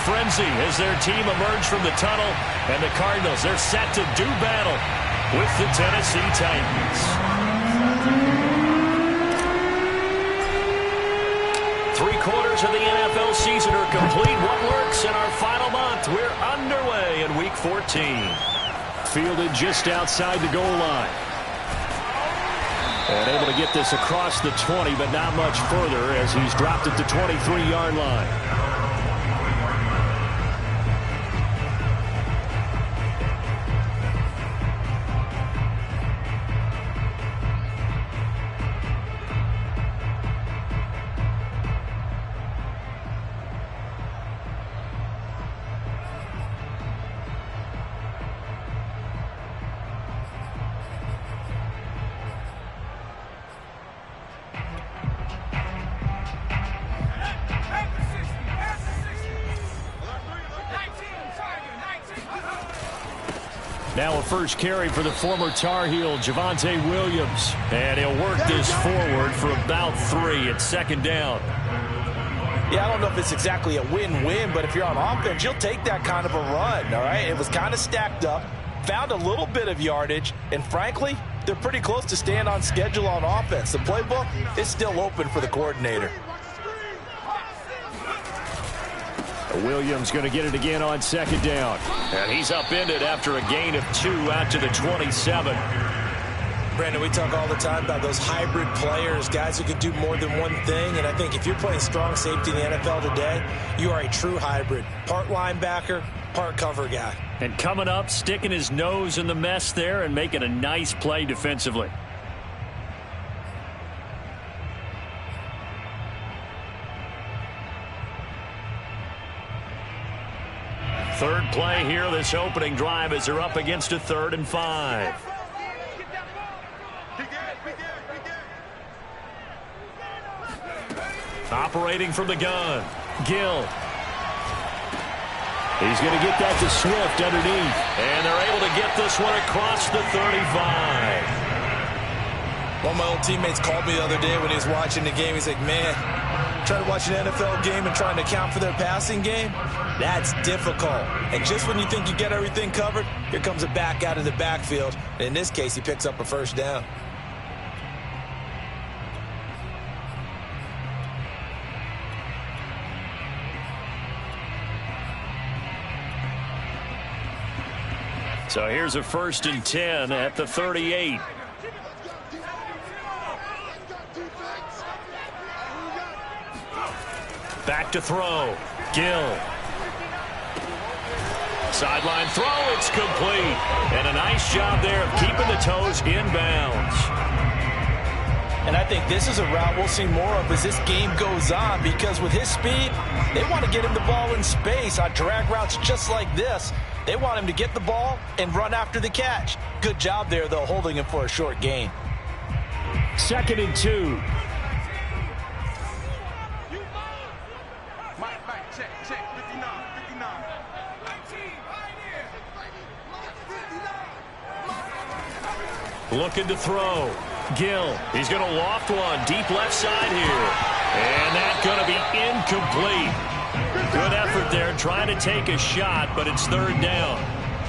frenzy as their team emerged from the tunnel. And the Cardinals, they're set to do battle with the Tennessee Titans. 3/4 of the NFL season are complete. What works in our final month? We're underway in Week 14. Fielded just outside the goal line. And able to get this across the 20, but not much further as he's dropped at the 23-yard line. Now a first carry for the former Tar Heel, Javonte Williams. And he'll work this forward for about 3 at second down. Yeah, I don't know if it's exactly a win-win, but if you're on offense, you'll take that kind of a run, all right? It was kind of stacked up, found a little bit of yardage, and frankly, they're pretty close to staying on schedule on offense. The playbook is still open for the coordinator. Williams going to get it again on second down. And he's upended after a gain of 2 out to the 27. Brandon, we talk all the time about those hybrid players, guys who can do more than one thing. And I think if you're playing strong safety in the NFL today, you are a true hybrid. Part linebacker, part cover guy. And coming up, sticking his nose in the mess there and making a nice play defensively. Third play here, this opening drive as they're up against a 3rd and 5. Operating from the gun, Gill. He's going to get that to Swift underneath. And they're able to get this one across the 35. One of my old teammates called me the other day when he was watching the game. He's like, man, trying to watch an NFL game and trying to account for their passing game, that's difficult. And just when you think you get everything covered, here comes a back out of the backfield. And in this case, he picks up a first down. So here's a 1st and 10 at the 38. Back to throw. Gill. Sideline throw. It's complete. And a nice job there of keeping the toes inbounds. And I think this is a route we'll see more of as this game goes on, because with his speed, they want to get him the ball in space on drag routes just like this. They want him to get the ball and run after the catch. Good job there, though, holding him for a short gain. 2nd and 2. Looking to throw. Gill. He's going to loft one deep left side here. And that's going to be incomplete. Good effort there trying to take a shot, but it's 3rd down.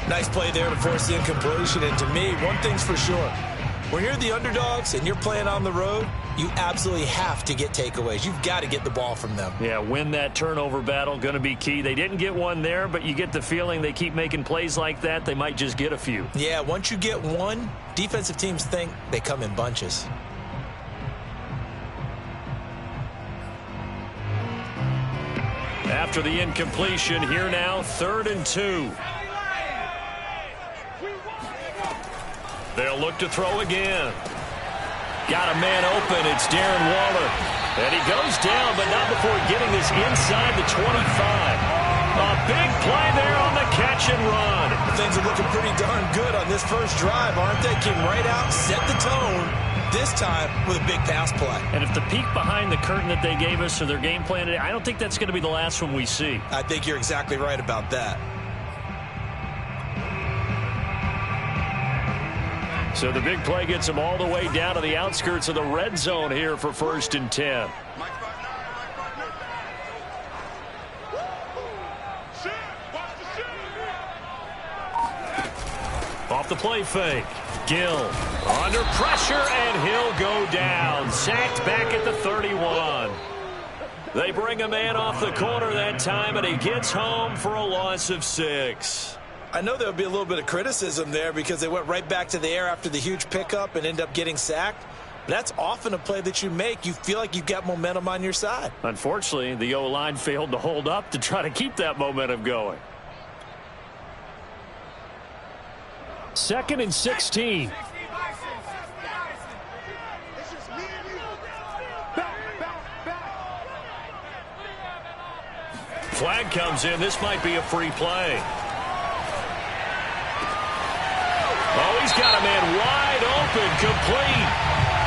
Nice play there to force the incompletion. And to me, one thing's for sure. When you're the underdogs and you're playing on the road, you absolutely have to get takeaways. You've got to get the ball from them. Yeah, win that turnover battle, going to be key. They didn't get one there, but you get the feeling they keep making plays like that, they might just get a few. Yeah, once you get one, defensive teams think they come in bunches. After the incompletion, here now, 3rd and 2. They'll look to throw again. Got a man open. It's Darren Waller. And he goes down, but not before getting this inside the 25. A big play there on the catch and run. Things are looking pretty darn good on this first drive, aren't they? Came right out, set the tone, this time with a big pass play. And if the peek behind the curtain that they gave us or their game plan today, I don't think that's going to be the last one we see. I think you're exactly right about that. So the big play gets them all the way down to the outskirts of the red zone here for 1st and 10. off the play fake. Gill under pressure, and he'll go down. Sacked back at the 31. They bring a man off the corner that time, and he gets home for a loss of 6. I know there'll be a little bit of criticism there because they went right back to the air after the huge pickup and end up getting sacked. That's often a play that you make. You feel like you've got momentum on your side. Unfortunately, the O-line failed to hold up to try to keep that momentum going. 2nd and 16. Flag comes in. This might be a free play. Oh, he's got a man wide open, complete.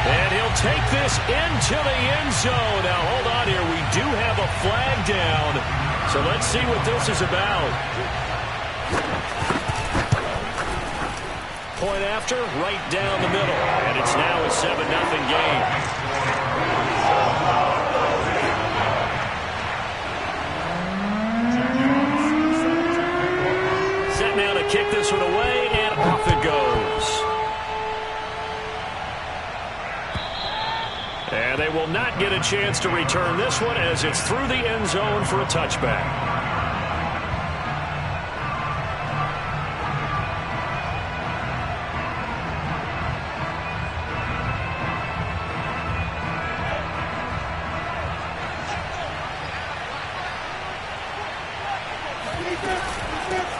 And he'll take this into the end zone. Now, hold on here. We do have a flag down. So let's see what this is about. Point after, right down the middle. And it's now a 7-0 game. Set now to kick this one away, and off it goes. And they will not get a chance to return this one as it's through the end zone for a touchback.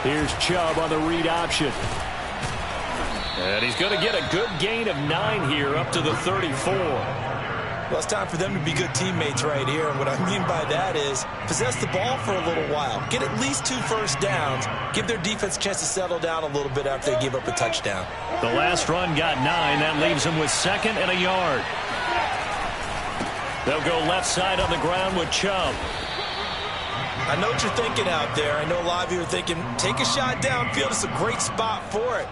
Here's Chubb on the read option. And he's going to get a good gain of 9 here up to the 34. Well, it's time for them to be good teammates right here. And what I mean by that is possess the ball for a little while. Get at least 2 first downs. Give their defense a chance to settle down a little bit after they give up a touchdown. The last run got 9. That leaves them with 2nd and a yard. They'll go left side on the ground with Chubb. I know what you're thinking out there. I know a lot of you are thinking, take a shot downfield. It's a great spot for it.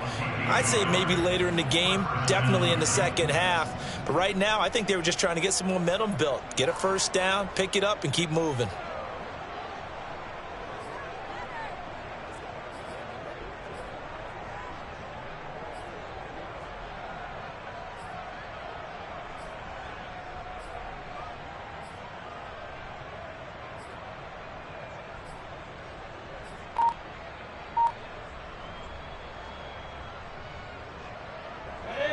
I'd say maybe later in the game, definitely in the second half. But right now, I think they were just trying to get some momentum built. Get a first down, pick it up, and keep moving.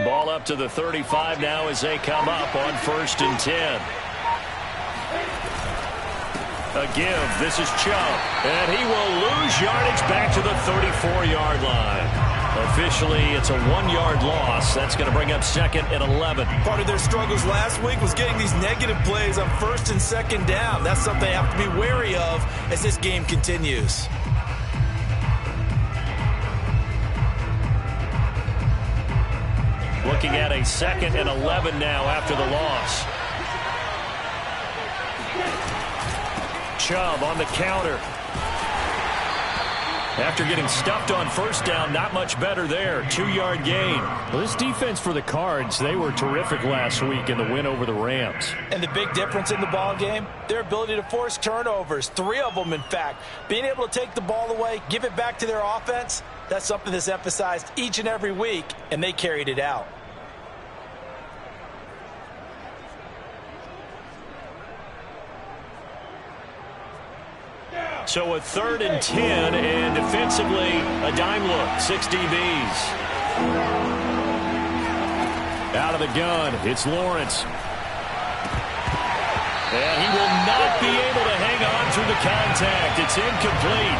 Ball up to the 35 now as they come up on 1st and 10. A give. This is Chubb. And he will lose yardage back to the 34-yard line. Officially, it's a 1-yard loss. That's going to bring up 2nd and 11. Part of their struggles last week was getting these negative plays on 1st and 2nd down. That's something they have to be wary of as this game continues. Looking at a 2nd and 11 now after the loss. Chubb on the counter. After getting stuffed on 1st down, not much better there. 2-yard gain. Well, this defense for the Cards, they were terrific last week in the win over the Rams. And the big difference in the ball game, their ability to force turnovers. 3 of them, in fact. Being able to take the ball away, give it back to their offense, that's something that's emphasized each and every week, and they carried it out. So a 3rd and 10, and defensively, a dime look. 6 DBs. Out of the gun, it's Lawrence. And he will not be able to hang on through the contact. It's incomplete.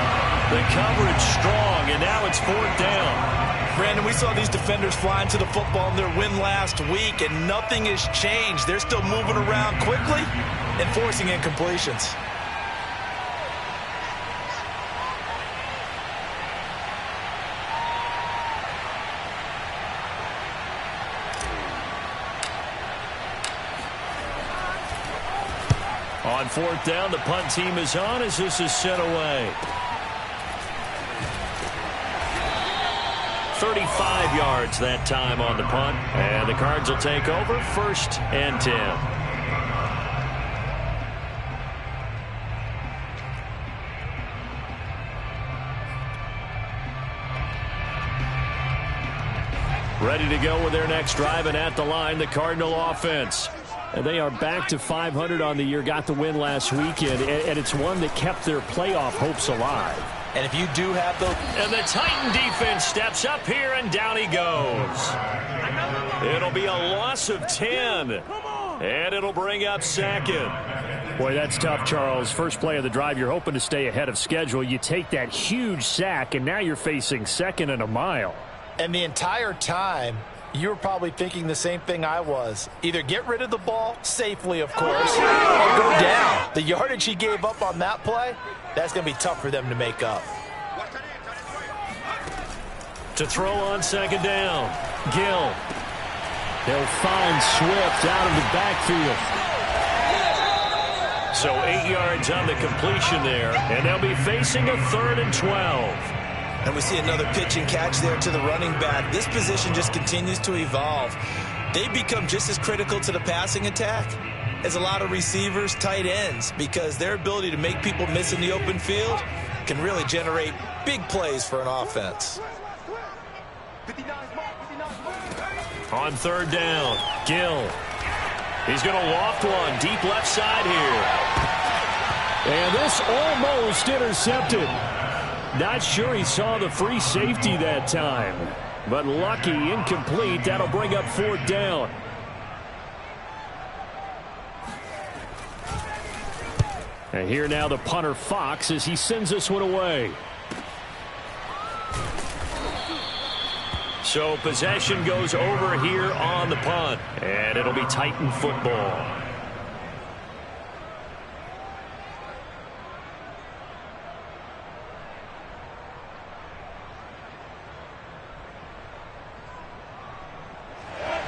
The coverage strong, and now it's 4th down. Brandon, we saw these defenders flying to the football in their win last week, and nothing has changed. They're still moving around quickly and forcing incompletions. On 4th down, the punt team is on as this is sent away. 35 yards that time on the punt, and the Cards will take over 1st and 10. Ready to go with their next drive, and at the line, the Cardinal offense. And they are back to 500 on the year, got the win last weekend, and it's one that kept their playoff hopes alive. And if you do have the... And the Titan defense steps up here, and down he goes. It'll be a loss of 10, and it'll bring up second. Boy, that's tough, Charles. First play of the drive, you're hoping to stay ahead of schedule. You take that huge sack, and now you're facing second and a mile. And the entire time, you were probably thinking the same thing I was. Either get rid of the ball, safely, of course, or go down. The yardage he gave up on that play, that's going to be tough for them to make up. To throw on second down, Gill. They'll find Swift out of the backfield. So 8 yards on the completion there, and they'll be facing a 3rd and 12. And we see another pitch and catch there to the running back. This position just continues to evolve. They become just as critical to the passing attack as a lot of receivers, tight ends, because their ability to make people miss in the open field can really generate big plays for an offense. On 3rd down, Gill. He's going to loft one deep left side here. And this almost intercepted. Not sure he saw the free safety that time. But lucky, incomplete. That'll bring up 4th down. And here now the punter Fox as he sends this one away. So possession goes over here on the punt. And it'll be Titan football.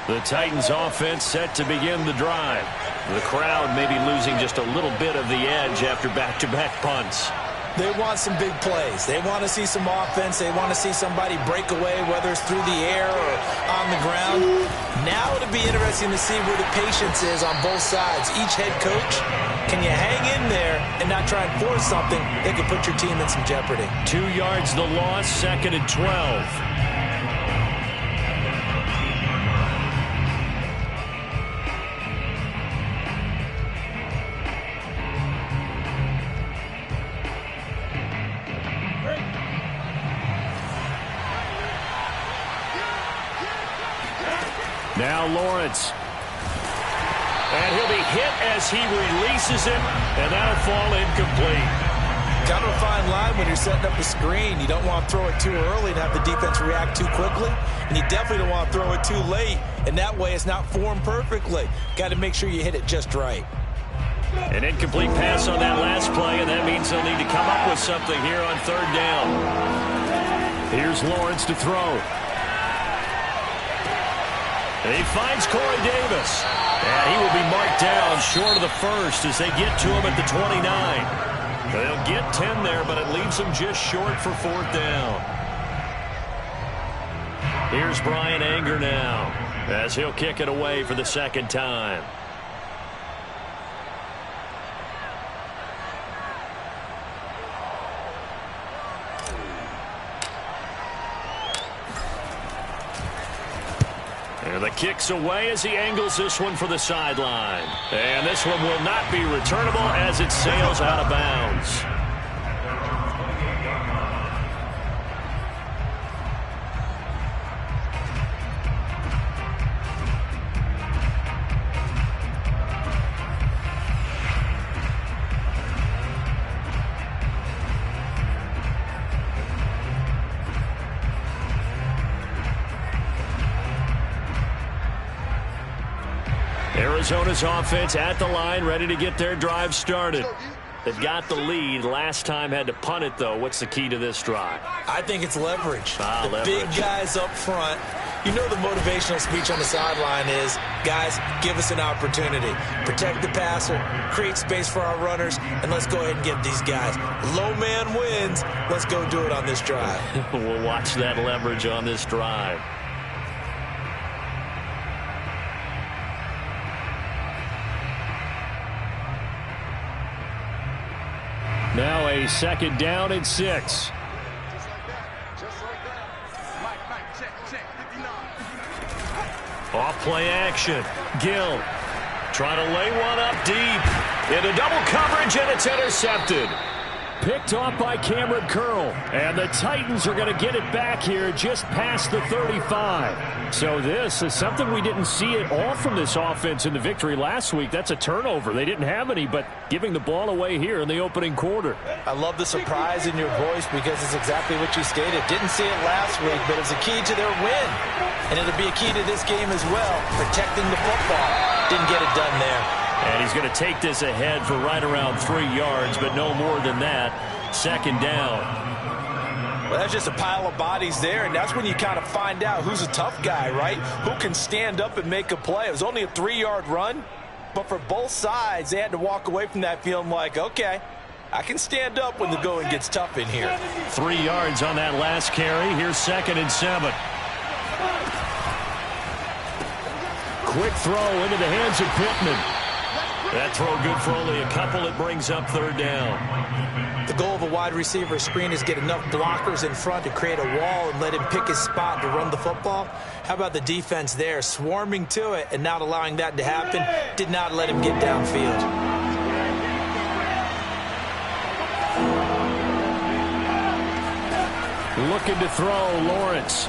The Titans offense set to begin the drive. The crowd may be losing just a little bit of the edge after back-to-back punts. They want some big plays. They want to see some offense. They want to see somebody break away, whether it's through the air or on the ground. Now it'll be interesting to see where the patience is on both sides. Each head coach, can you hang in there and not try and force something that could put your team in some jeopardy? 2 yards the loss, 2nd and 12. Now Lawrence. And he'll be hit as he releases it, and that'll fall incomplete. Kind of a fine line when you're setting up a screen. You don't want to throw it too early and have the defense react too quickly, and you definitely don't want to throw it too late, and that way it's not formed perfectly. Got to make sure you hit it just right. An incomplete pass on that last play, and that means they'll need to come up with something here on 3rd down. Here's Lawrence to throw. And he finds Corey Davis. And he will be marked down short of the first as they get to him at the 29. They'll get 10 there, but it leaves them just short for 4th down. Here's Brian Anger now as he'll kick it away for the 2nd time. And the kick's away as he angles this one for the sideline. And this one will not be returnable as it sails out of bounds. Arizona's offense at the line, ready to get their drive started. They've got the lead. Last time had to punt it, though. What's the key to this drive? I think it's leverage. The leverage. Big guys up front. You know the motivational speech on the sideline is, guys, give us an opportunity. Protect the passer, create space for our runners, and let's go ahead and get these guys. Low man wins. Let's go do it on this drive. We'll watch that leverage on this drive. Now a 2nd down and 6. Off play action. Gill trying to lay one up deep. Into double coverage, and it's intercepted. Picked off by Cameron Curl. And the Titans are going to get it back here just past the 35. So this is something we didn't see at all from this offense in the victory last week. That's a turnover. They didn't have any, but giving the ball away here in the opening quarter. I love the surprise in your voice because it's exactly what you stated. Didn't see it last week, but it's a key to their win. And it'll be a key to this game as well, protecting the football. Didn't get it done there. And he's going to take this ahead for right around 3 yards, but no more than that. Second down. Well, that's just a pile of bodies there, and that's when you kind of find out who's a tough guy, right? Who can stand up and make a play. It was only a 3-yard run, but for both sides, they had to walk away from that feeling like, okay, I can stand up when the going gets tough in here. 3 yards on that last carry. Here's 2nd and 7. Quick throw into the hands of Pittman. That throw good for only a couple. It brings up 3rd down. The goal of a wide receiver screen is get enough blockers in front to create a wall and let him pick his spot to run the football. How about the defense there, swarming to it and not allowing that to happen? Did not let him get downfield. Looking to throw, Lawrence.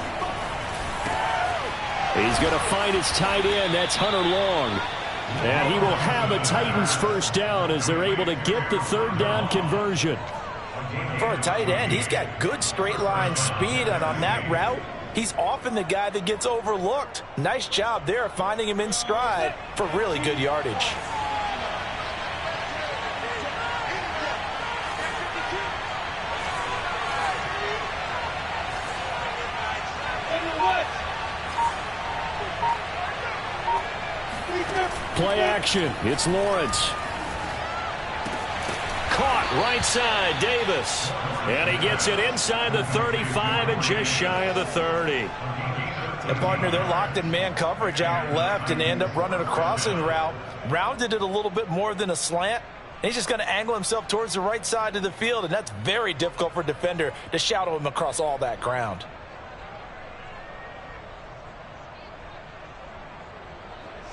He's going to find his tight end. That's Hunter Long. And he will have a Titans first down as they're able to get the 3rd down conversion. For a tight end, he's got good straight line speed, and on that route, he's often the guy that gets overlooked. Nice job there finding him in stride for really good yardage. Play action. It's Lawrence. Caught right side, Davis. And he gets it inside the 35 and just shy of the 30. And partner, they're locked in man coverage out left, and they end up running a crossing route. Rounded it a little bit more than a slant. And he's just going to angle himself towards the right side of the field, and that's very difficult for a defender to shadow him across all that ground.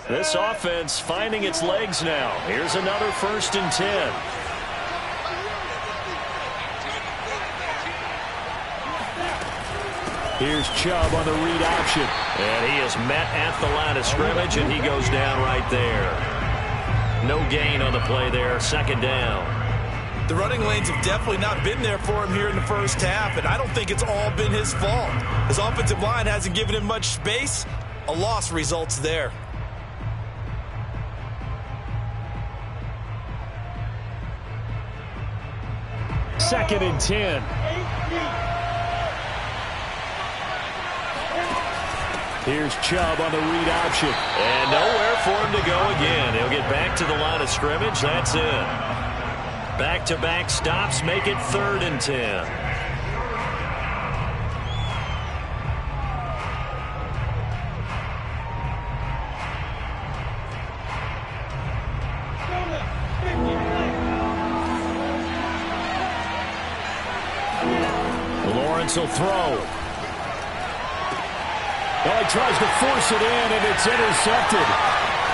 This offense finding its legs now. Here's another 1st and 10. Here's Chubb on the read option. And he is met at the line of scrimmage, and he goes down right there. No gain on the play there. 2nd down. The running lanes have definitely not been there for him here in the first half, and I don't think it's all been his fault. His offensive line hasn't given him much space. A loss results there. 2nd and 10. Here's Chubb on the read option. And nowhere for him to go again. He'll get back to the line of scrimmage. That's it. Back-to-back stops make it 3rd and 10. Lawrence will throw. Well, he tries to force it in, and it's intercepted.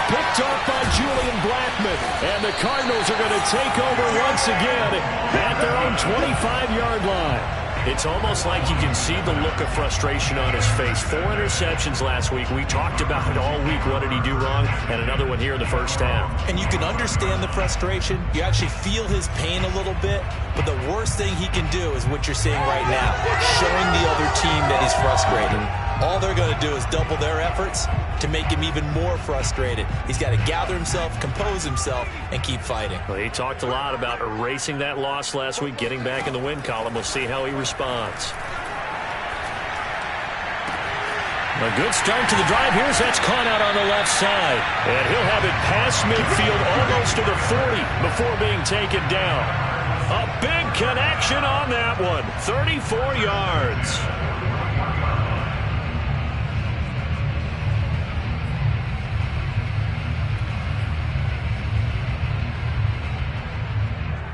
Picked off by Julian Blackmon. And the Cardinals are going to take over once again at their own 25-yard line. It's almost like you can see the look of frustration on his face. 4 interceptions last week. We talked about it all week. What did he do wrong? And another one here in the first half. And you can understand the frustration. You actually feel his pain a little bit. But the worst thing he can do is what you're seeing right now, showing the other team that he's frustrated. All they're going to do is double their efforts to make him even more frustrated. He's got to gather himself, compose himself, and keep fighting. Well, he talked a lot about erasing that loss last week, getting back in the win column. We'll see how he responds. A good start to the drive. Here's that's caught out on the left side. And he'll have it past midfield almost to the 40 before being taken down. A big connection on that one. 34 yards.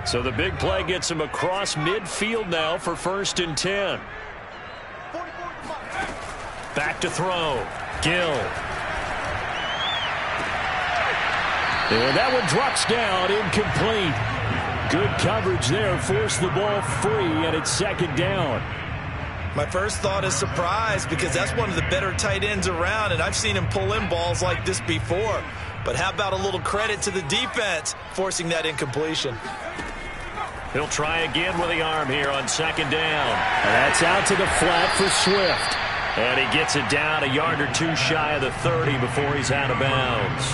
So the big play gets him across midfield now for 1st and 10. Back to throw. Gill. And that one drops down, incomplete. Good coverage there, forced the ball free, and it's second down. My first thought is surprise, because that's one of the better tight ends around, and I've seen him pull in balls like this before. But how about a little credit to the defense forcing that incompletion? He'll try again with the arm here on second down. And that's out to the flat for Swift. And he gets it down a yard or two shy of the 30 before he's out of bounds.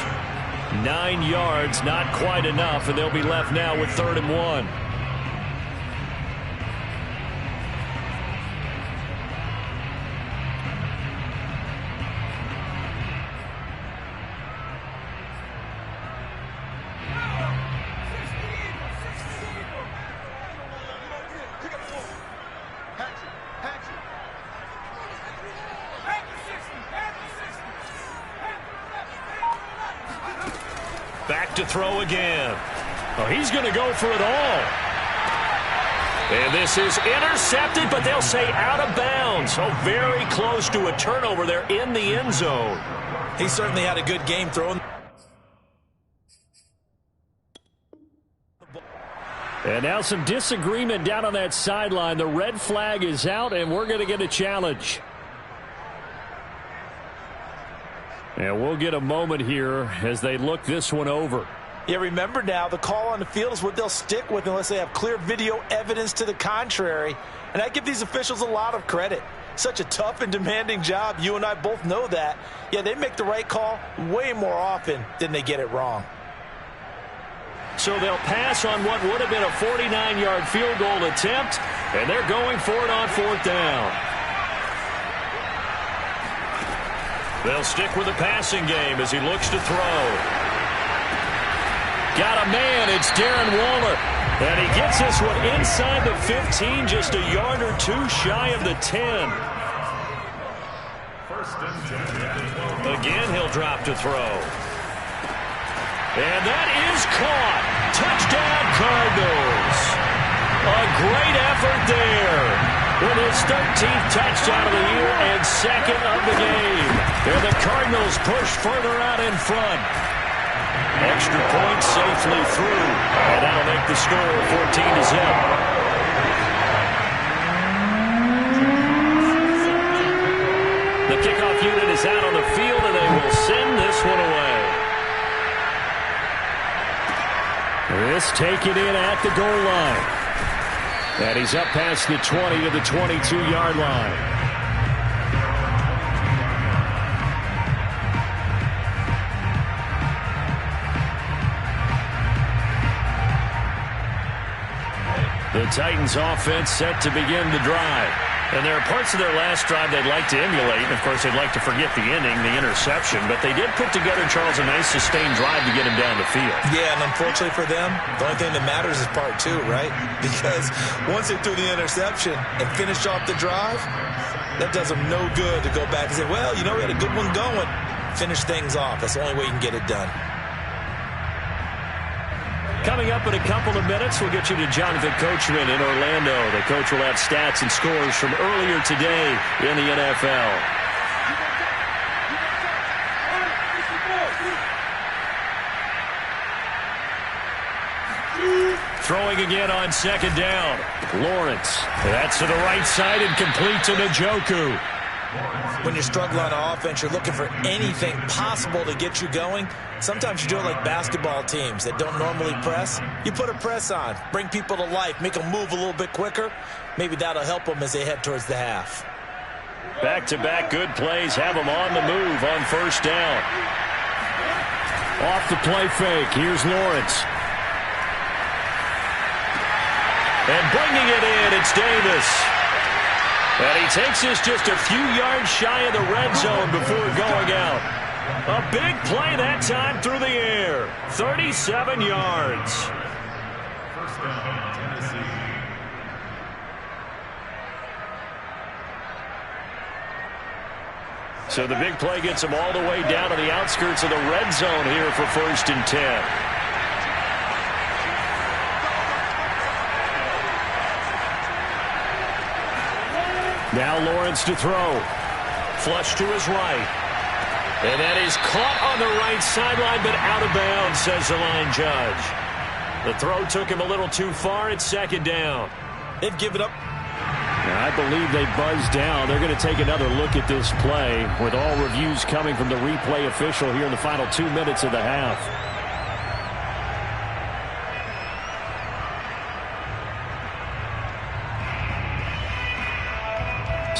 9 yards, not quite enough, and they'll be left now with 3rd and 1. Back to throw again. Oh, he's going to go for it all. And this is intercepted, but they'll say out of bounds. Oh, very close to a turnover there in the end zone. He certainly had a good game throwing. And now some disagreement down on that sideline. The red flag is out, and we're going to get a challenge. And we'll get a moment here as they look this one over. Yeah, remember now, the call on the field is what they'll stick with unless they have clear video evidence to the contrary. And I give these officials a lot of credit. Such a tough and demanding job. You and I both know that. Yeah, they make the right call way more often than they get it wrong. So they'll pass on what would have been a 49-yard field goal attempt, and they're going for it on 4th down. They'll stick with the passing game as he looks to throw. Got a man, it's Darren Waller. And he gets this one inside the 15, just a yard or two shy of the 10. Again, he'll drop to throw. And that is caught. Touchdown, Cardinals. A great effort there with his 13th touchdown of the year and 2nd of the game. And the Cardinals push further out in front. Extra point safely through. And that'll make the score 14-0. The kickoff unit is out on the field, and they will send this one away. This taken in at the goal line. And he's up past the 20 to the 22-yard line. The Titans offense set to begin the drive. And there are parts of their last drive they'd like to emulate. And, of course, they'd like to forget the inning, the interception. But they did put together, Charles, a nice sustained drive to get him down the field. Yeah, and unfortunately for them, the only thing that matters is part 2, right? Because once they threw the interception and finished off the drive, that does them no good to go back and say, well, you know, we had a good one going. Finish things off. That's the only way you can get it done. Coming up in a couple of minutes, we'll get you to Jonathan Coachman in Orlando. The coach will have stats and scores from earlier today in the NFL. Throwing again on 2nd down. Lawrence. That's to the right side and complete to Njoku. When you're struggling on offense, you're looking for anything possible to get you going. Sometimes you do it like basketball teams that don't normally press. You put a press on, bring people to life, make them move a little bit quicker. Maybe that'll help them as they head towards the half. Back-to-back good plays have them on the move on 1st down. Off the play fake, here's Lawrence. And bringing it in, it's Davis. And he takes this just a few yards shy of the red zone before going out. A big play that time through the air. 37 yards. First down, Tennessee. So the big play gets him all the way down to the outskirts of the red zone here for 1st and 10. Now Lawrence to throw. Flush to his right. And that is caught on the right sideline, but out of bounds, says the line judge. The throw took him a little too far. It's second down. They've given up. I believe they buzzed down. They're going to take another look at this play with all reviews coming from the replay official here in the final 2 minutes of the half.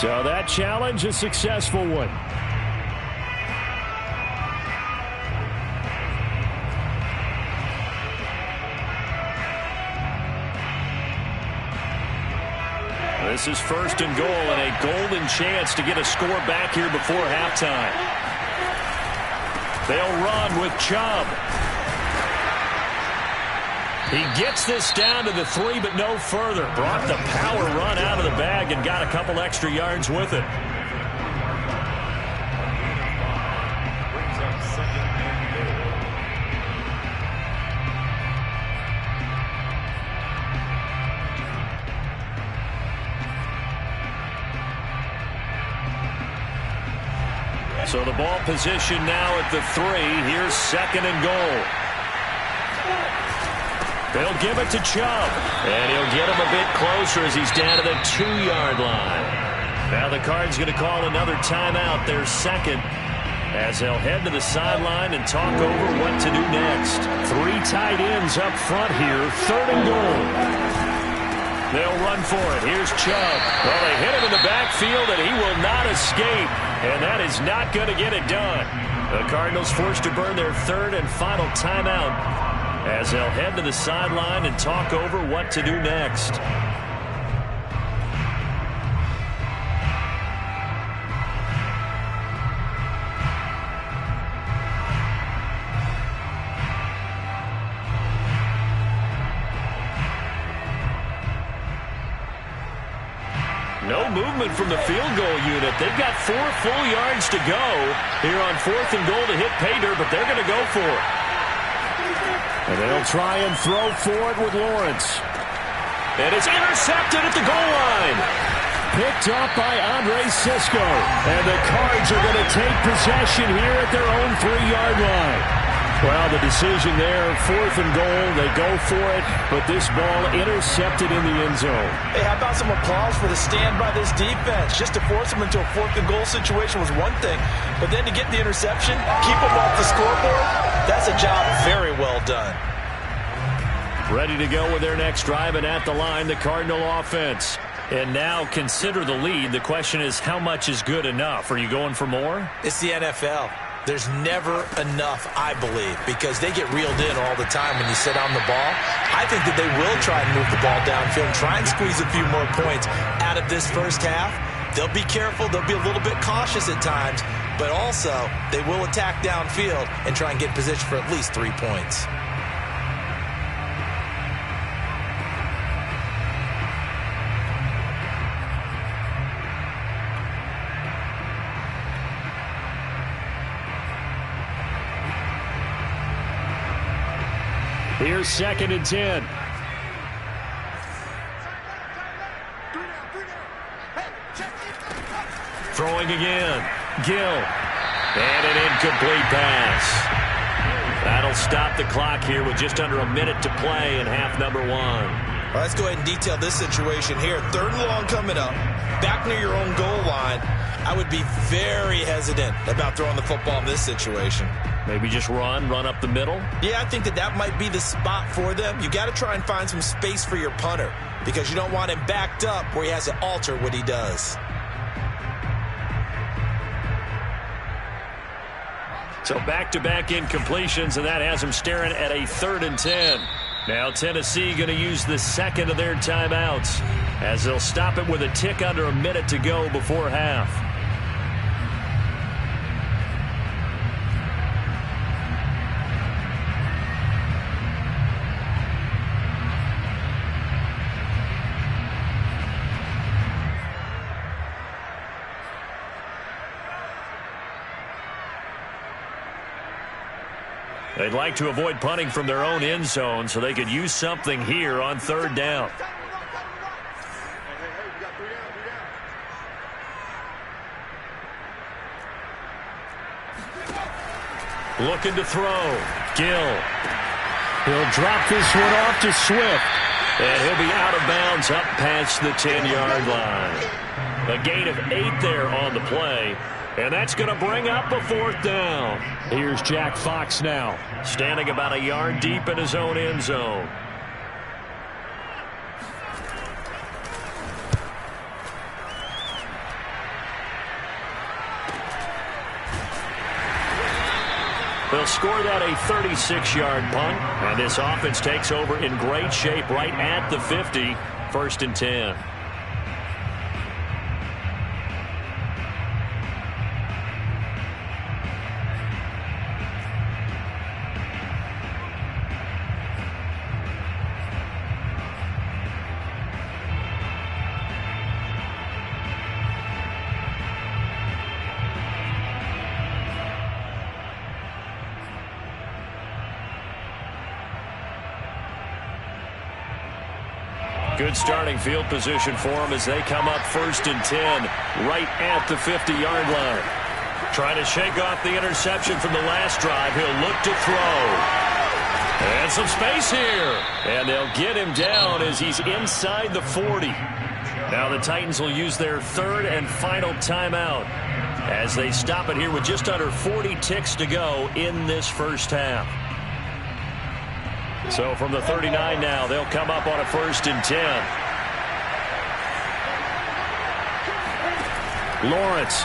So that challenge, a successful one. This is first and goal and a golden chance to get a score back here before halftime. They'll run with Chubb. He gets this down to the 3, but no further. Brought the power run out of the bag and got a couple extra yards with it. So the ball position now at the 3. Here's second and goal. They'll give it to Chubb. And he'll get him a bit closer as he's down to the 2-yard line. Now the Cards going to call another timeout, their second, as they'll head to the sideline and talk over what to do next. 3 tight ends up front here, third and goal. They'll run for it. Here's Chubb. Well, they hit him in the backfield, and he will not escape. And that is not going to get it done. The Cardinals forced to burn their third and final timeout as they'll head to the sideline and talk over what to do next. No movement from the field goal unit. They've got 4 full yards to go here on fourth and goal to hit pay dirt, but they're going to go for it. And they'll try and throw forward with Lawrence. And it's intercepted at the goal line. Picked up by Andre Cisco. And the Cards are going to take possession here at their own 3-yard line. Well, the decision there, fourth and goal, they go for it, but this ball intercepted in the end zone. Hey, how about some applause for the stand by this defense? Just to force them into a fourth and goal situation was one thing, but then to get the interception, keep them off the scoreboard, that's a job very well done. Ready to go with their next drive, and at the line, the Cardinal offense. And now consider the lead. The question is, how much is good enough? Are you going for more? It's the NFL. There's never enough, I believe, because they get reeled in all the time when you sit on the ball. I think that they will try and move the ball downfield and try and squeeze a few more points out of this first half. They'll be careful. They'll be a little bit cautious at times, but also they will attack downfield and try and get position for at least 3 points. Here's second and 10. Throwing again. Gill. And an incomplete pass. That'll stop the clock here with just under a minute to play in half number 1. Well, let's go ahead and detail this situation here. Third and long coming up. Back near your own goal line. I would be very hesitant about throwing the football in this situation. Maybe just run up the middle? Yeah, I think that might be the spot for them. You got to try and find some space for your punter because you don't want him backed up where he has to alter what he does. So back-to-back incompletions, and that has him staring at a 3rd and 10. Now Tennessee going to use the second of their timeouts as they'll stop it with a tick under a minute to go before half. They'd like to avoid punting from their own end zone so they could use something here on 3rd down. Looking to throw. Gill. He'll drop this one off to Swift. And he'll be out of bounds up past the 10-yard line. A gain of 8 there on the play. And that's going to bring up a 4th down. Here's Jack Fox now, standing about a yard deep in his own end zone. They'll score that a 36-yard punt, and this offense takes over in great shape right at the 50, 1st and 10. Good starting field position for them as they come up 1st and 10 right at the 50-yard line. Trying to shake off the interception from the last drive. He'll look to throw. And some space here. And they'll get him down as he's inside the 40. Now the Titans will use their 3rd and final timeout as they stop it here with just under 40 ticks to go in this first half. So from the 39 now, they'll come up on a 1st and 10. Lawrence.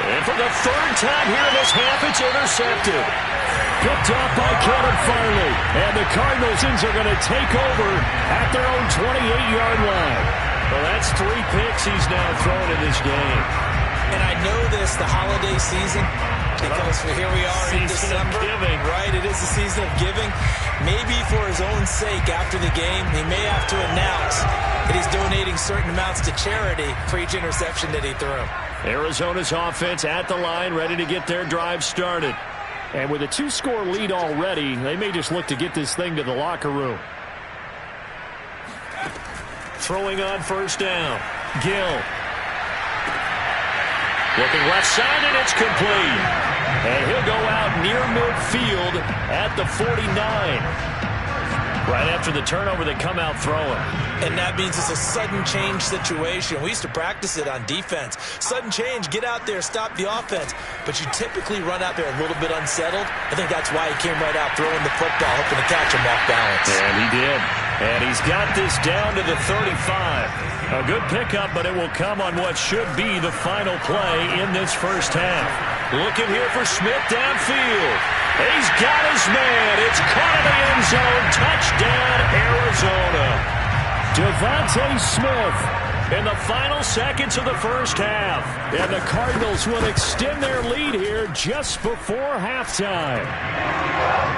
And for the 3rd time here in this half, it's intercepted. Picked off by Caleb Farley. And the Cardinals are going to take over at their own 28-yard line. Well, that's 3 picks he's now thrown in this game. And I know this, the holiday season, because here we are in December, right? It is the season of giving. Maybe for his own sake after the game, he may have to announce that he's donating certain amounts to charity for each interception that he threw. Arizona's offense at the line, ready to get their drive started. And with a 2-score lead already, they may just look to get this thing to the locker room. Throwing on 1st down. Gill. Looking left side, and it's complete. And he'll go out near midfield at the 49. Right after the turnover, they come out throwing. And that means it's a sudden change situation. We used to practice it on defense. Sudden change, get out there, stop the offense. But you typically run out there a little bit unsettled. I think that's why he came right out throwing the football, hoping to catch him off balance. And he did. And he's got this down to the 35. A good pickup, but it will come on what should be the final play in this first half. Looking here for Smith downfield. He's got his man. It's caught in the end zone. Touchdown, Arizona. Devontae Smith in the final seconds of the first half. And the Cardinals will extend their lead here just before halftime.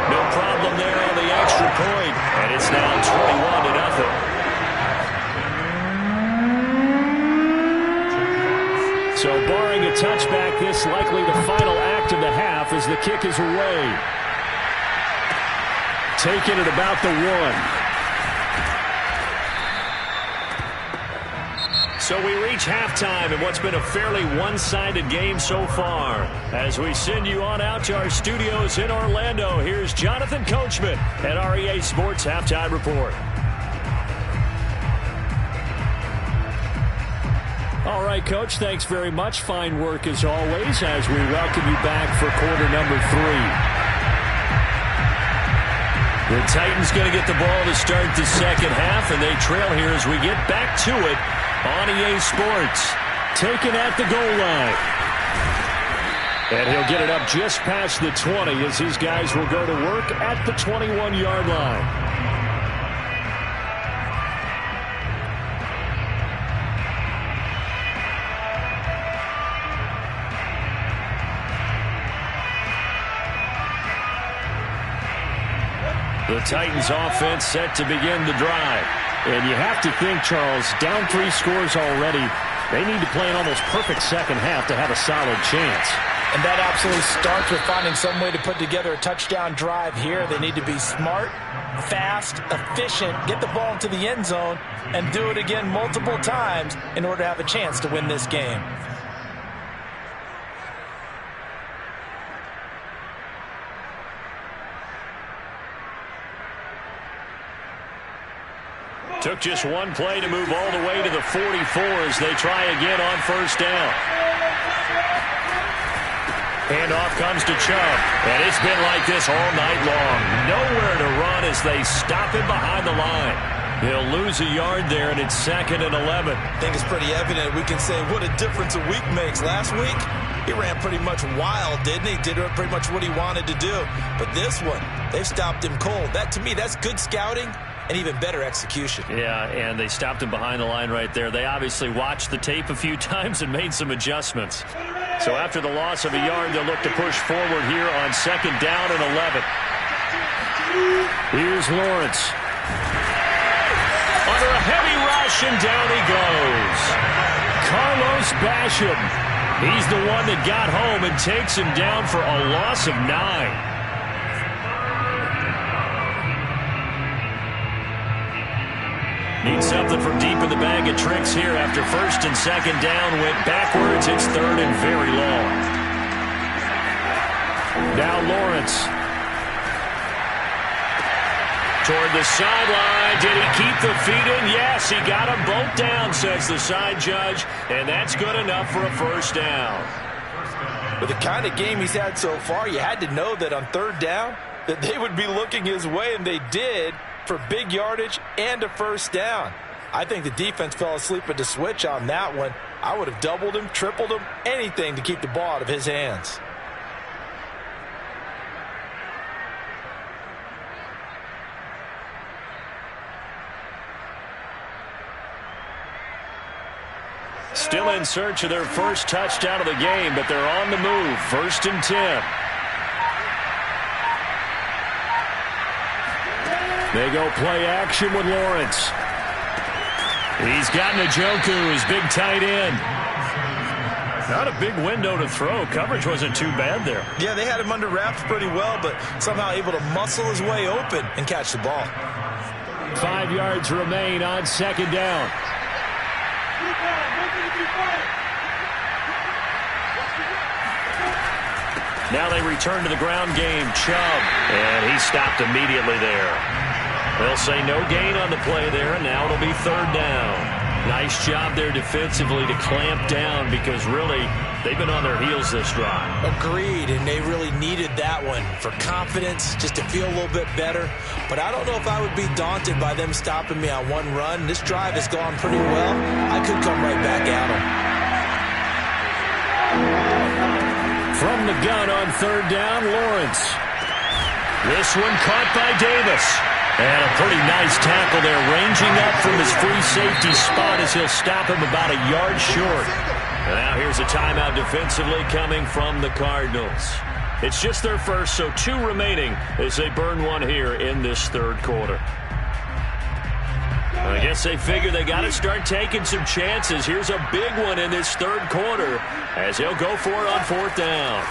No problem there on the extra point. And it's now 21-0. So barring a touchback, this likely the final act of the half as the kick is away. Taken at about the 1. So we reach halftime in what's been a fairly one-sided game so far. As we send you on out to our studios in Orlando, here's Jonathan Coachman at REA Sports Halftime Report. All right, Coach, thanks very much. Fine work as always as we welcome you back for quarter number 3. The Titans going to get the ball to start the second half, and they trail here as we get back to it on EA Sports. Taken at the goal line. And he'll get it up just past the 20 as his guys will go to work at the 21-yard line. The Titans offense set to begin the drive. And you have to think, Charles, down 3 scores already. They need to play an almost perfect second half to have a solid chance. And that absolutely starts with finding some way to put together a touchdown drive here. They need to be smart, fast, efficient, get the ball into the end zone, and do it again multiple times in order to have a chance to win this game. Took just one play to move all the way to the 44 as they try again on first down. Handoff comes to Chubb, and it's been like this all night long. Nowhere to run as they stop him behind the line. He'll lose a yard there, and it's 2nd and 11. I think it's pretty evident. We can say what a difference a week makes. Last week, he ran pretty much wild, didn't he? Did pretty much what he wanted to do. But this one, they've stopped him cold. That, to me, that's good scouting and even better execution. Yeah, and they stopped him behind the line right there. They obviously watched the tape a few times and made some adjustments. So after the loss of a yard, they'll look to push forward here on 2nd down and 11. Here's Lawrence. Under a heavy rush, and down he goes. Carlos Basham. He's the one that got home and takes him down for a loss of 9. Needs something from deep in the bag of tricks here after 1st and 2nd down. Went backwards. It's 3rd and very long. Now Lawrence. Toward the sideline. Did he keep the feet in? Yes, he got them both down, says the side judge. And that's good enough for a 1st down. With the kind of game he's had so far, you had to know that on 3rd down that they would be looking his way, and they did, for big yardage and a 1st down. I think the defense fell asleep at the switch on that one. I would have doubled him, tripled him, anything to keep the ball out of his hands. Still in search of their first touchdown of the game, but they're on the move. 1st and 10. They go play action with Lawrence. He's got Njoku, his big tight end. Not a big window to throw. Coverage wasn't too bad there. Yeah, they had him under wraps pretty well, but somehow able to muscle his way open and catch the ball. 5 yards remain on 2nd down. Now they return to the ground game. Chubb, and he stopped immediately there. They'll say no gain on the play there, and now it'll be 3rd down. Nice job there defensively to clamp down because really they've been on their heels this drive. Agreed, and they really needed that one for confidence, just to feel a little bit better. But I don't know if I would be daunted by them stopping me on one run. This drive has gone pretty well. I could come right back at them. From the gun on 3rd down, Lawrence. This one caught by Davis. And a pretty nice tackle there, ranging up from his free safety spot as he'll stop him about a yard short. And now here's a timeout defensively coming from the Cardinals. It's just their first, so 2 remaining as they burn one here in this 3rd quarter. I guess they figure they got to start taking some chances. Here's a big one in this 3rd quarter as he'll go for it on 4th down.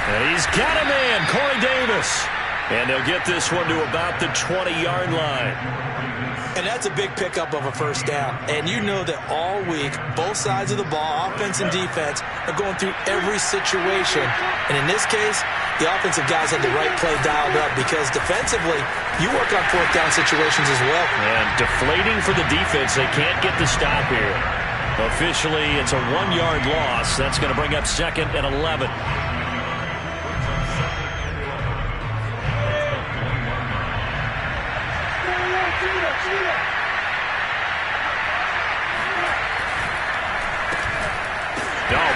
And he's got a man, Corey Davis. And they'll get this one to about the 20-yard line. And that's a big pickup of a 1st down. And you know that all week, both sides of the ball, offense and defense, are going through every situation. And in this case, the offensive guys had the right play dialed up because defensively, you work on 4th down situations as well. And deflating for the defense. They can't get the stop here. Officially, it's a 1-yard loss. That's going to bring up 2nd and 11.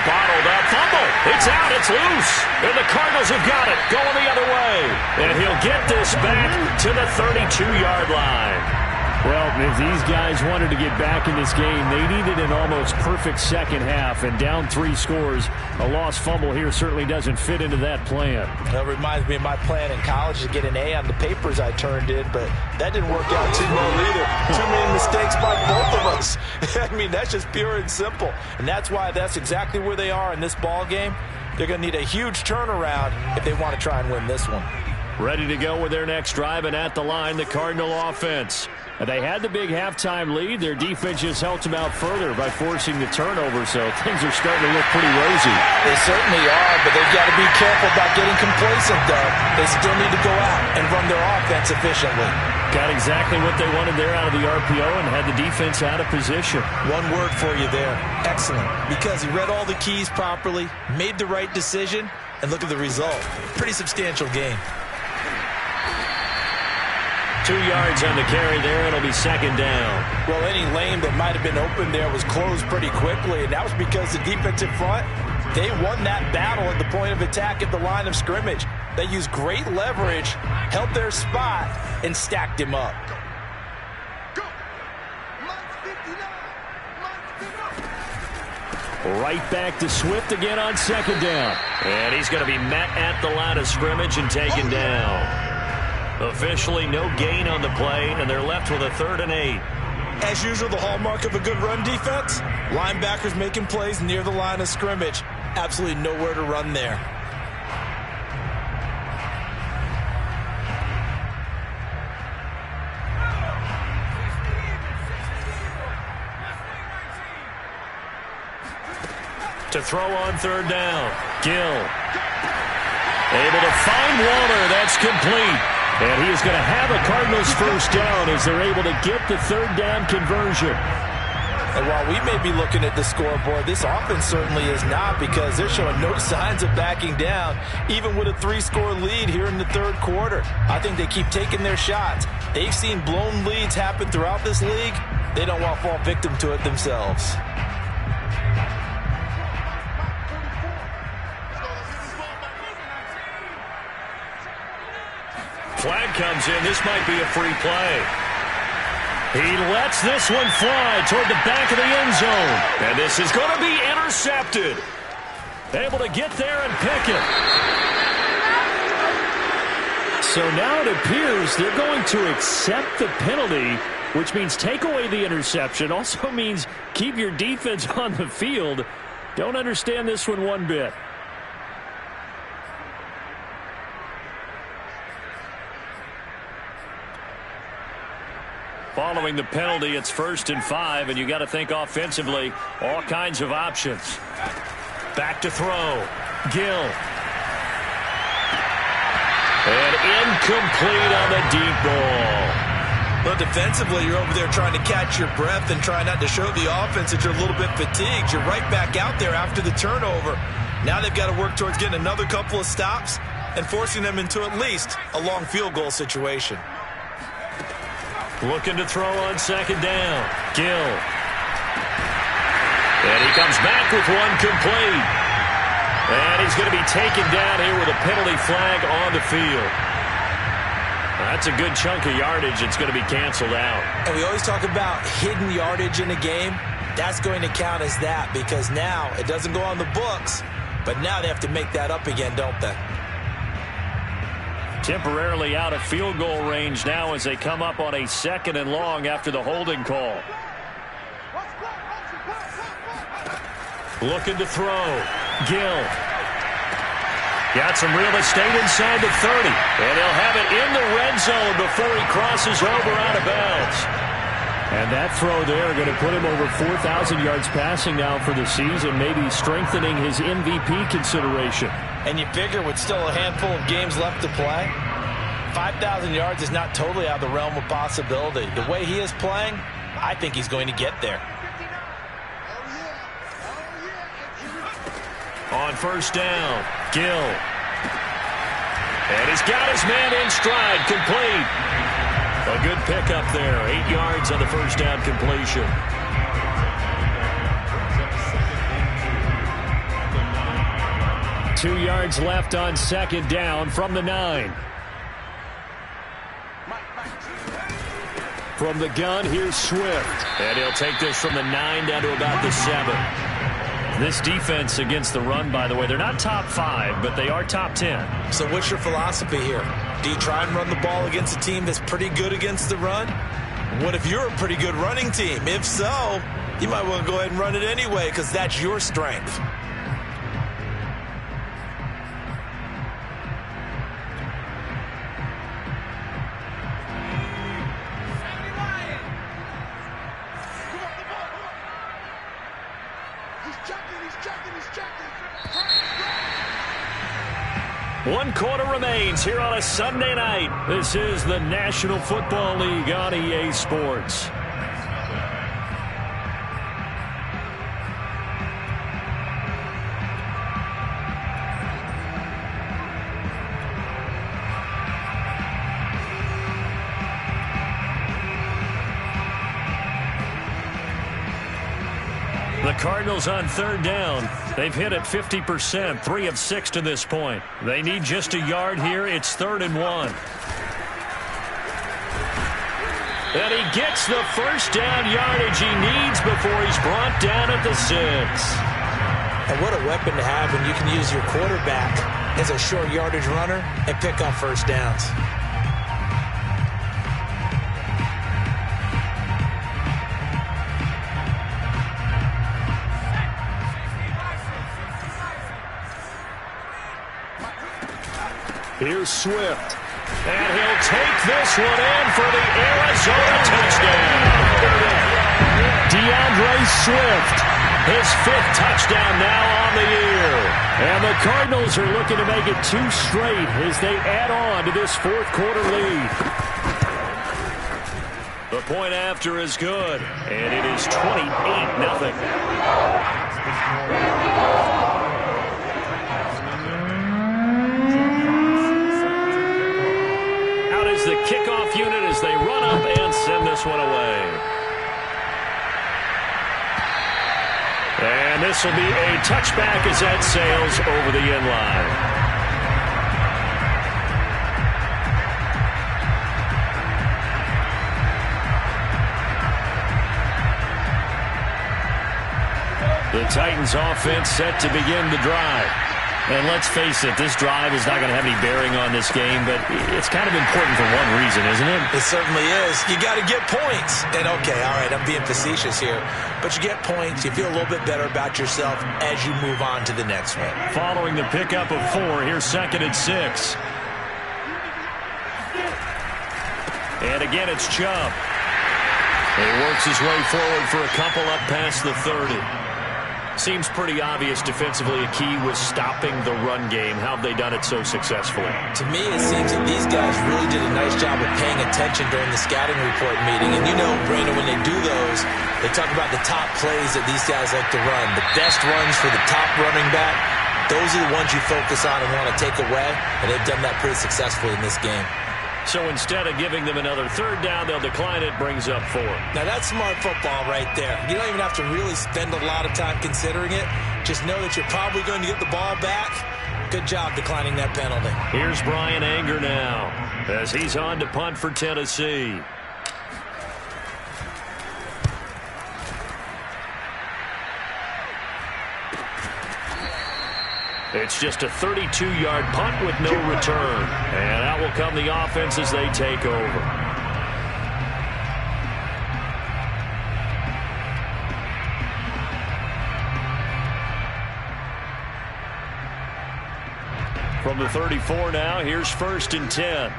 Bottled up, fumble. It's out, it's loose. And the Cardinals have got it, going the other way. And he'll get this back to the 32-yard line. Well, if these guys wanted to get back in this game, they needed an almost perfect second half. And down 3 scores, a lost fumble here certainly doesn't fit into that plan. That reminds me of my plan in college to get an A on the papers I turned in, but that didn't work out too well either. Too many mistakes by both of us. I mean, that's just pure and simple. And that's why that's exactly where they are in this ball game. They're going to need a huge turnaround if they want to try and win this one. Ready to go with their next drive, and at the line, the Cardinal offense. They had the big halftime lead. Their defense just helped them out further by forcing the turnover, so things are starting to look pretty rosy. They certainly are, but they've got to be careful about getting complacent, though. They still need to go out and run their offense efficiently. Got exactly what they wanted there out of the RPO and had the defense out of position. One word for you there, excellent, because he read all the keys properly, made the right decision, and look at the result. Pretty substantial game. 2 yards on the carry there. It'll be second down. Well, any lane that might have been open there was closed pretty quickly, and that was because the defensive front, they won that battle at the point of attack at the line of scrimmage. They used great leverage, held their spot, and stacked him up. Right back to Swift again on second down. And he's going to be met at the line of scrimmage and taken down. Officially no gain on the play, and they're left with a 3rd and 8. As usual, the hallmark of a good run defense, linebackers making plays near the line of scrimmage. Absolutely nowhere to run there. To throw on 3rd down. Gill. Able to find Waller. That's complete. And he is going to have a Cardinals first down as they're able to get the 3rd down conversion. And while we may be looking at the scoreboard, this offense certainly is not, because they're showing no signs of backing down, even with a 3-score lead here in the 3rd quarter. I think they keep taking their shots. They've seen blown leads happen throughout this league. They don't want to fall victim to it themselves. Flag comes in. This might be a free play. He lets this one fly toward the back of the end zone. And this is going to be intercepted. Able to get there and pick it. So now it appears they're going to accept the penalty, which means take away the interception. Also means keep your defense on the field. Don't understand this one bit. Following the penalty, it's 1st and 5, and you got to think offensively, all kinds of options. Back to throw. Gill. And incomplete on the deep ball. Well, defensively, you're over there trying to catch your breath and try not to show the offense that you're a little bit fatigued. You're right back out there after the turnover. Now they've got to work towards getting another couple of stops and forcing them into at least a long field goal situation. Looking to throw on second down. Gill. And he comes back with one complete. And he's going to be taken down here with a penalty flag on the field. That's a good chunk of yardage. It's going to be canceled out. And we always talk about hidden yardage in a game. That's going to count as that, because now it doesn't go on the books, but now they have to make that up again, don't they? Temporarily out of field goal range now as they come up on a 2nd and long after the holding call. Looking to throw. Gill. Got some real estate inside the 30. And he'll have it in the red zone before he crosses over out of bounds. And that throw there going to put him over 4,000 yards passing now for the season, maybe strengthening his MVP consideration. And you figure with still a handful of games left to play, 5,000 yards is not totally out of the realm of possibility. The way he is playing, I think he's going to get there. On 1st down, Gill. And he's got his man in stride, complete. A good pickup there, 8 yards on the 1st down completion. Two yards left on second down from the 9. From the gun, here's Swift. And he'll take this from the 9 down to about the 7. This defense against the run, by the way, they're not top 5, but they are top 10. So what's your philosophy here? Do you try and run the ball against a team that's pretty good against the run? What if you're a pretty good running team? If so, you might want to go ahead and run it anyway, because that's your strength. 1 quarter remains here on a Sunday night. This is the National Football League on EA Sports. The Cardinals on 3rd down. They've hit it 50%, 3 of 6 to this point. They need just a yard here. It's 3rd and 1. And he gets the first down yardage he needs before he's brought down at the 6. And what a weapon to have when you can use your quarterback as a short yardage runner and pick up first downs. Here's Swift. And he'll take this one in for the Arizona touchdown. DeAndre Swift, his 5th touchdown now on the year. And the Cardinals are looking to make it 2 straight as they add on to this 4th quarter lead. The point after is good, and it is 28-0. The kickoff unit as they run up and send this one away. And this will be a touchback as that sails over the end line. The Titans offense set to begin the drive. And let's face it, this drive is not going to have any bearing on this game, but it's kind of important for one reason, isn't it? It certainly is. You got to get points. And okay, all right, I'm being facetious here, but you get points, you feel a little bit better about yourself as you move on to the next one. Following the pickup of 4, here's 2nd and 6. And again, it's Chubb. He works his way forward for a couple up past the 30. Seems pretty obvious defensively a key was stopping the run game. How have they done it so successfully? To me, it seems that these guys really did a nice job of paying attention during the scouting report meeting. And you know, Brandon, when they do those, they talk about the top plays that these guys like to run. The best runs for the top running back, those are the ones you focus on and want to take away. And they've done that pretty successfully in this game. So instead of giving them another 3rd down, they'll decline it, brings up 4. Now that's smart football right there. You don't even have to really spend a lot of time considering it. Just know that you're probably going to get the ball back. Good job declining that penalty. Here's Brian Anger now as he's on to punt for Tennessee. It's just a 32-yard punt with no return. And out will come the offense as they take over. From the 34 now, here's 1st and 10.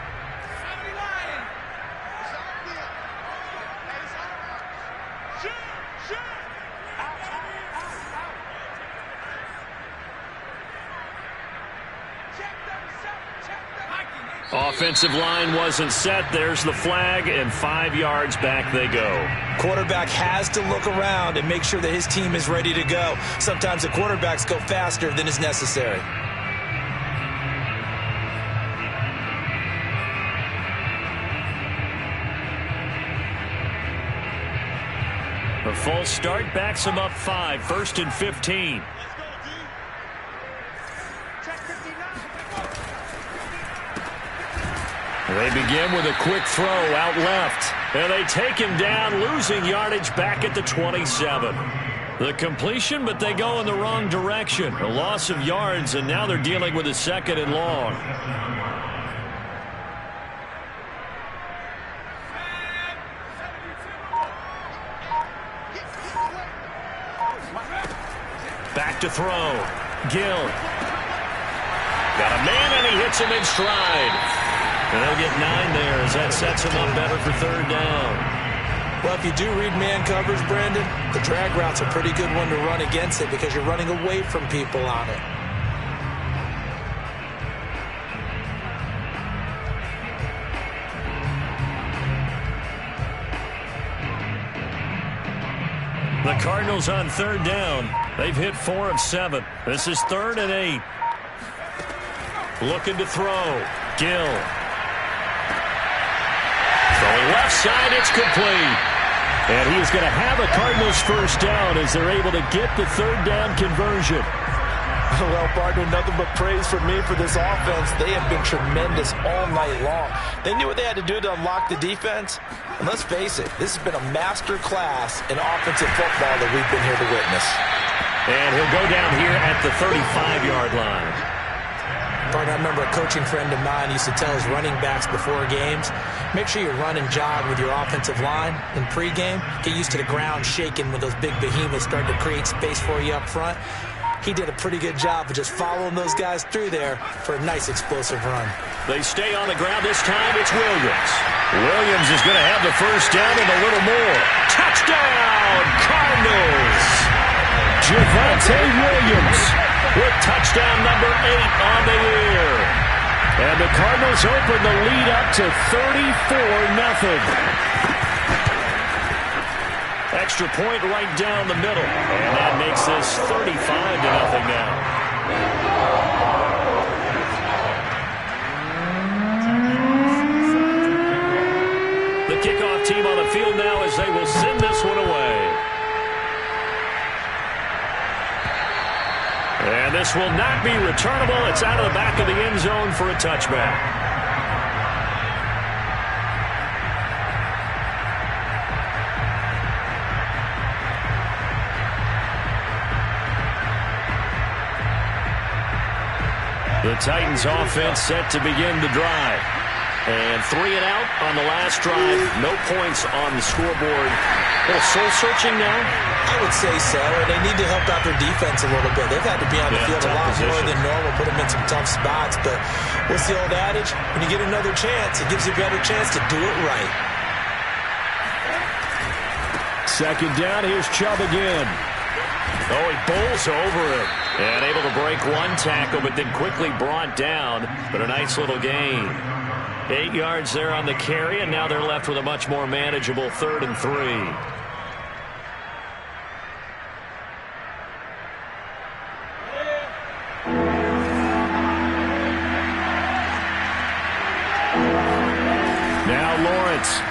Offensive line wasn't set. There's the flag, and 5 yards back they go. Quarterback has to look around and make sure that his team is ready to go. Sometimes the quarterbacks go faster than is necessary. A false start backs him up 5. 1st and 15. They begin with a quick throw out left. And they take him down, losing yardage back at the 27. The completion, but they go in the wrong direction. A loss of yards, and now they're dealing with a 2nd and long. Back to throw. Gill. Got a man, and he hits him in stride. And they'll get 9 there as that sets him up better for 3rd down. Well, if you do read man coverage, Brandon, the drag route's a pretty good one to run against it because you're running away from people on it. The Cardinals on third down. They've hit 4 of 7. This is 3rd and 8. Looking to throw. Gill. Throwing left side, it's complete. And he is going to have a Cardinals first down as they're able to get the third down conversion. Well, partner, nothing but praise for me for this offense. They have been tremendous all night long. They knew what they had to do to unlock the defense. And let's face it, this has been a master class in offensive football that we've been here to witness. And he'll go down here at the 35-yard line. Partner, I remember a coaching friend of mine used to tell his running backs before games, make sure you run and jog with your offensive line in pregame. Get used to the ground shaking when those big behemoths start to create space for you up front. He did a pretty good job of just following those guys through there for a nice explosive run. They stay on the ground this time. It's Williams. Williams is going to have the first down and a little more. Touchdown, Cardinals! Javonte Williams with touchdown number 8 on the year. And the Cardinals open the lead up to 34-0. Extra point right down the middle. And that makes this 35-0 now. The kickoff team on the field now as they will send this one away. And this will not be returnable. It's out of the back of the end zone for a touchback. The Titans offense set to begin the drive. And 3 and out on the last drive. No points on the scoreboard. A little soul-searching now? I would say so. They need to help out their defense a little bit. They've had to be on the field a lot more than normal, put them in some tough spots. But what's the old adage? When you get another chance, it gives you a better chance to do it right. Second down, here's Chubb again. Oh, he bowls over it. And able to break one tackle, but then quickly brought down. But a nice little gain. 8 yards there on the carry, and now they're left with a much more manageable 3rd and 3. Now Lawrence.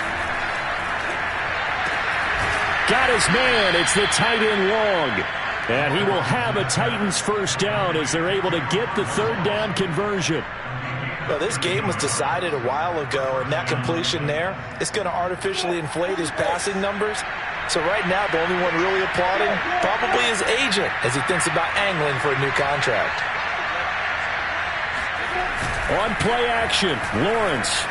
Got his man. It's the tight end Long. And he will have a Titans first down as they're able to get the third down conversion. Well, this game was decided a while ago, and that completion there is going to artificially inflate his passing numbers. So right now, the only one really applauding probably his agent as he thinks about angling for a new contract. On play action, Lawrence.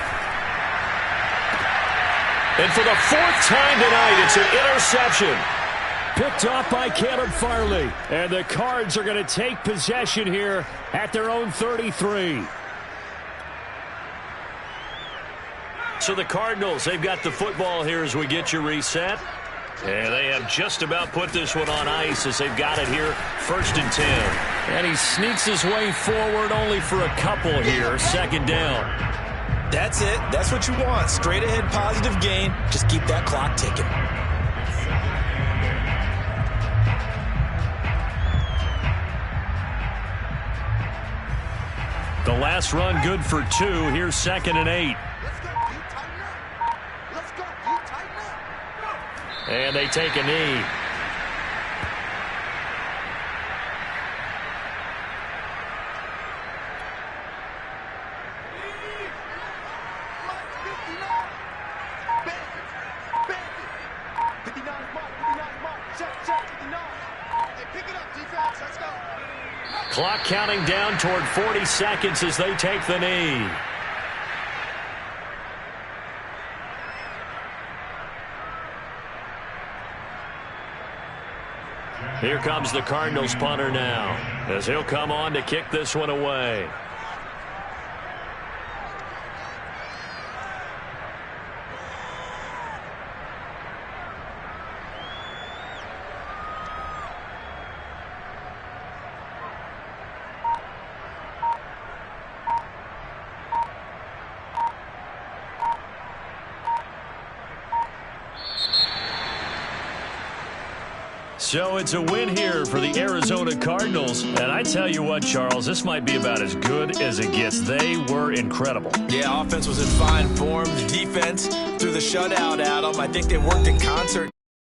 And for the 4th time tonight, it's an interception. Picked off by Caleb Farley. And the Cards are going to take possession here at their own 33. So the Cardinals, they've got the football here as we get you reset. And they have just about put this one on ice as they've got it here, 1st and 10. And he sneaks his way forward only for a couple here, 2nd down. That's it. That's what you want. Straight ahead positive gain. Just keep that clock ticking. The last run good for 2. Here's 2nd and 8. And they take a knee. Clock counting down toward 40 seconds as they take the knee. Here comes the Cardinals punter now as he'll come on to kick this one away. So it's a win here for the Arizona Cardinals. And I tell you what, Charles, this might be about as good as it gets. They were incredible. Yeah, offense was in fine form. The defense through the shutout, Adam. I think they worked in concert.